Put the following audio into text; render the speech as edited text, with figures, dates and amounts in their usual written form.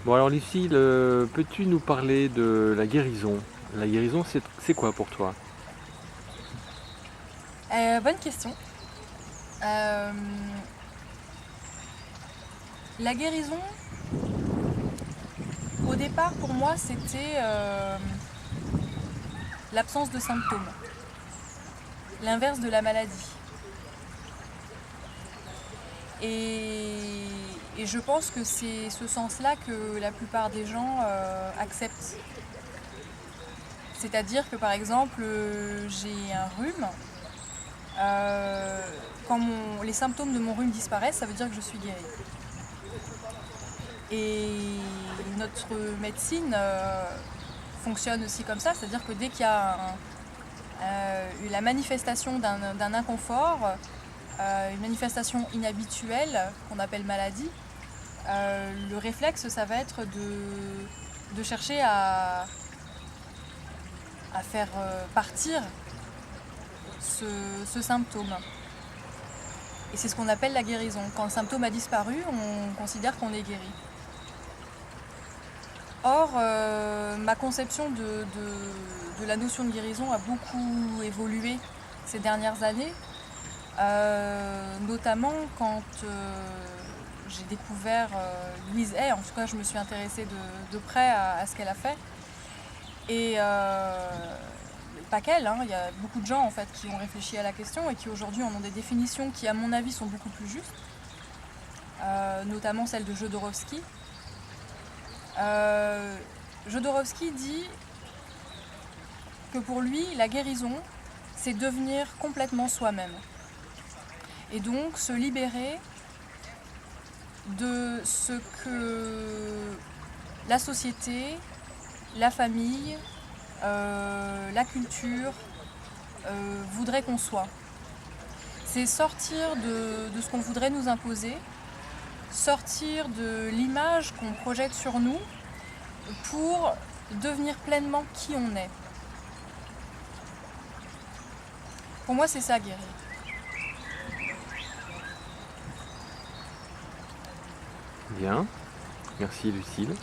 Bon alors Lucille, peux-tu nous parler de la guérison? La guérison, c'est quoi pour toi? Bonne question. Euh, la guérison, au départ, pour moi, c'était l'absence de symptômes, l'inverse de la maladie. Et, et je pense que c'est ce sens-là que la plupart des gens acceptent. C'est-à-dire que, par exemple, j'ai un rhume. Quand les symptômes de mon rhume disparaissent, ça veut dire que je suis guérie. Et notre médecine fonctionne aussi comme ça, c'est-à-dire que dès qu'il y a la manifestation d'un inconfort, une manifestation inhabituelle qu'on appelle maladie, le réflexe, ça va être de chercher à faire partir ce symptôme. Et c'est ce qu'on appelle la guérison. Quand le symptôme a disparu, on considère qu'on est guéri. Or, ma conception de la notion de guérison a beaucoup évolué ces dernières années, notamment quand j'ai découvert Louise Hay. En tout cas, je me suis intéressée de près à ce qu'elle a fait. Et pas qu'elle, hein, il y a beaucoup de gens en fait, qui ont réfléchi à la question et qui aujourd'hui en ont des définitions qui, à mon avis, sont beaucoup plus justes, notamment celle de Jodorowsky. Jodorowsky dit que pour lui, la guérison, c'est devenir complètement soi-même. Et donc se libérer de ce que la société, la famille, la culture voudrait qu'on soit. C'est sortir de ce qu'on voudrait nous imposer, sortir de l'image qu'on projette sur nous pour devenir pleinement qui on est. Pour moi, c'est ça, guérir. Bien, merci Lucille.